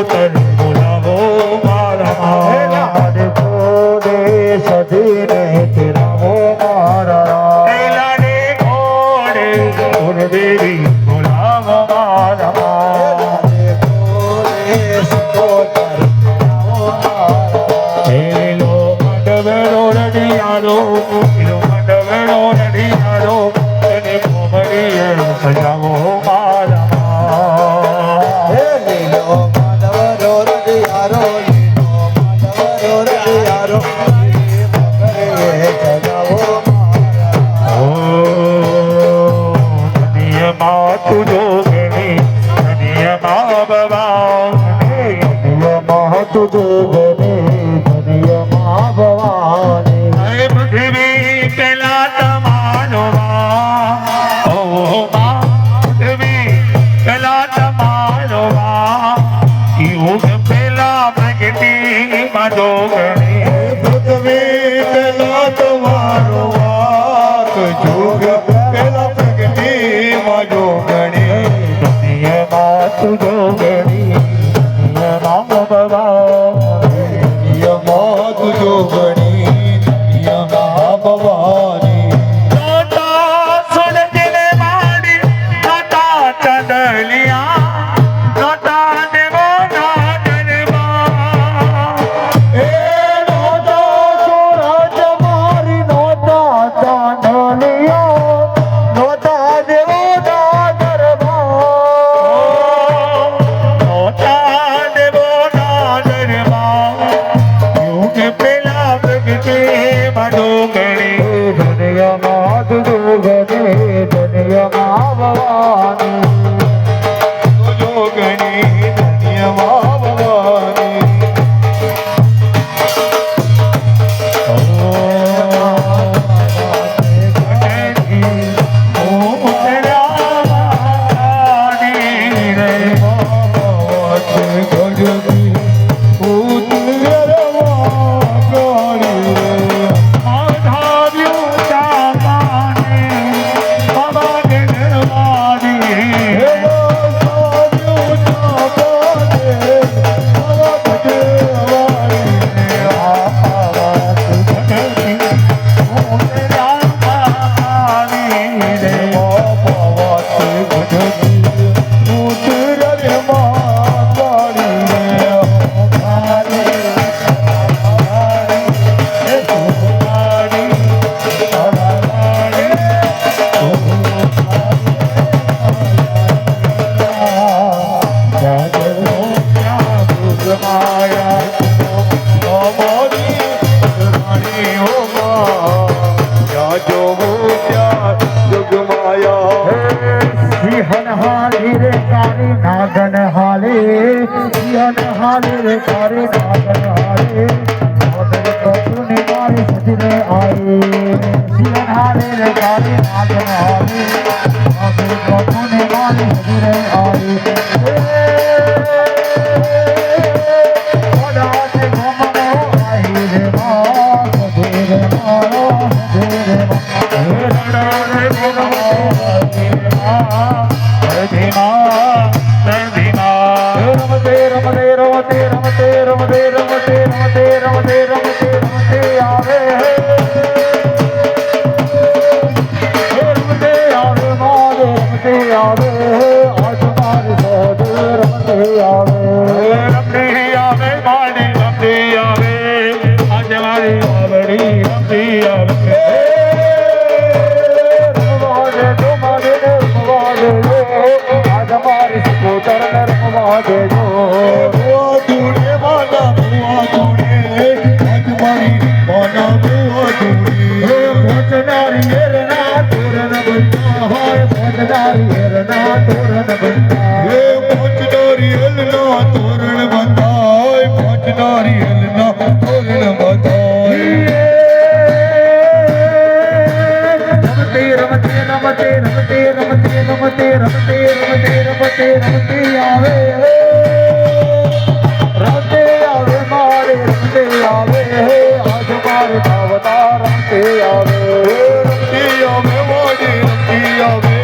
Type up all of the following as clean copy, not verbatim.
સિકોતર બોલાવો મારા લાડ ઘોડે સજીને તેરાવો મારા લાડે ઘોડે ગુરુદેવી બોલાવો મારા મંડવેડો રડિયારો રડિયારો એને મોમડીએ સજાવો મારા લીલો માધવરો રડિયારો સજાવો દુનિયામાં તું જોગણી દુનિયામાં ભવાની દુનિયામાં તુજો ગને દુનિયામાં ભવાની હે પૃથ્વી પેલા તમારો ઓ પૃથ્વી પેલા તમારો યુગ પેલા પ્રગતિ માં જોગણી પૃથ્વી પેલા તમારો વાક જોગ પેલા પ્રગતિમાં જોગણી દુનિયામાં તું જોગણી દુનિયામાં ભવાની દુનિયામાં તુજો ગણી દુનિયામાં ભવાની નોતા સૂરજને માડી નોતા ચંદલિયા નોતા દેવોના દરબાર એ નોતા સૂરજ મારી નોતા ચાંદલિયા નોતા દેવોના દરબાર નોતા દેવોના દરબાર યુગ પેલા પ્રગતિ માં ડોંગરી દુનિયામાં તુજો ગને દુનિયામાં ભવાની તુજો ગણી દુનિયામાં ભવાની નાગન હાલે સિંહન હાલે રે કારે નાગન હાલે મોદર કપુને મારી સજને આए સિંહન હાલે રે કારે નાગન હાલે મોદર કપુને મારી સજને આए ઓડા સે ગમનો આઈ રે મા સજે રે મારો સજે રે મા રડા રે ગમનો આઈ રે મા સજે મા રમતે રમતે રમતે રમતે રમતે રમતે રમતે રમતે રમતે રમતે આવે રમતે આવે મારે રમતે આવે આજ મારે સોદ રમતે આવે રમતે આવે મારી રમતે આવે આજ મારી આવડી રમતે આવે રમવાદે તમારે રમવાદે આજ મારી સિકોતર રમવાદે જો તુને માના બુઆ તુને આજ મારી માના બુઆ તુને પહોંચનારી એરના તોરણ બંધા હોય પહોંચનારી એરના તોરણ બંધા પહોંચનારી એલના તોરણ બંધા હોય પહોંચનારી એલના તોરણ બંધા રમતે રમતે રમતે રમતે રમતે રમતે રમતે રમતે રમતે આવે રમતે આવે મારે રમતે આવે આજ મારે ભાવતા રમતે આવે રમતે આવે મારી રમતે આવે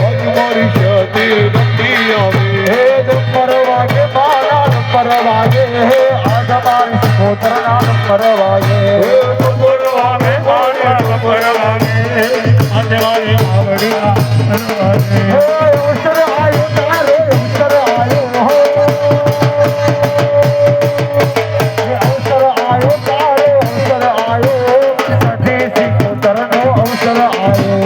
આજ મારી શાદી રમતે આવે હે મરવા કે મારા નંબર વાગે આજ મારી સિકોતરના નંબર વાગે વાગે નંબર વાગે આજે મારી આવડિયા વાગે અવસર આયો તારે અવસર આયો હો અવસર આયો તારે અવસર આયો સઠે સિકોતરનો અવસર આયો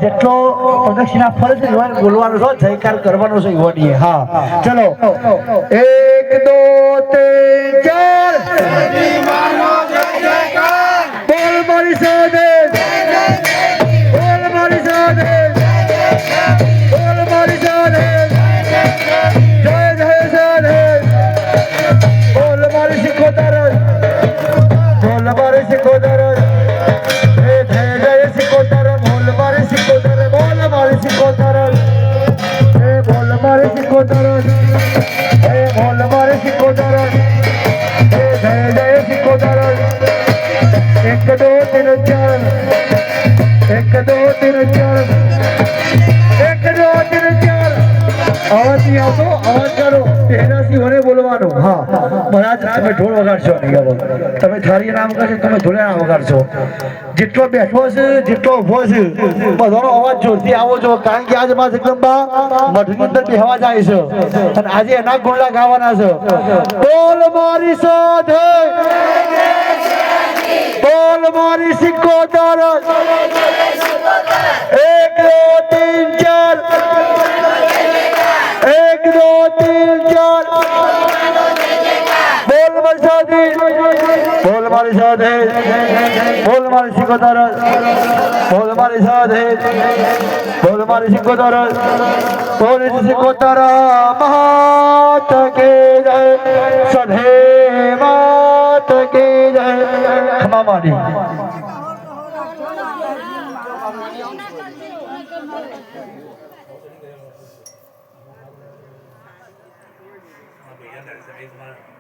જેટલો પ્રદક્ષિણા ફરે છે એવા બોલવાનો છો જયકાર કરવાનો છે યુવાનીએ હા ચલો 1 2 3 4 બોલ મારી સાથે બોલ મારી સાથે બોલ મારી સાથે જય જય સાથે બોલ મારી सिकोदर बोल मारे सिकोदर जय जय सिकोदर बोल मारे सिकोदर बोल मारे सिकोदर बोल मारे सिकोदर बोल मारे सिकोदर जय जय सिकोदर 1 2 3 4 1 2 3 4 1 2 3 4 आवाज नहीं आओ तो आवाज करो तेरा सी होने बोलवानो हाँ महाराज તમે ઢોલ વગાડશો નહીં આવો તમે થાળી નામ કરશો તમે ઢોલે નામ વગાડશો જેટલો બેઠો છે જેટલો ઉભો છે બધાનો અવાજ જોરથી આવો જો કારણ કે આજે માસ એકદમ મઠની અંદર બેહવા જાય છે અને આજે એના ગુણલા ગાવાના છે બોલ મારી સાથે બોલ મારી સિકોદર 1 2 3 4 1 2 3 4 बोल मारी साधे बोल मारी सिकोदर बोल मारी साधे बोल मारी सिकोदर बोल सिकोदर मात के जय सधे मात के जय क्षमा मारी ભૈયા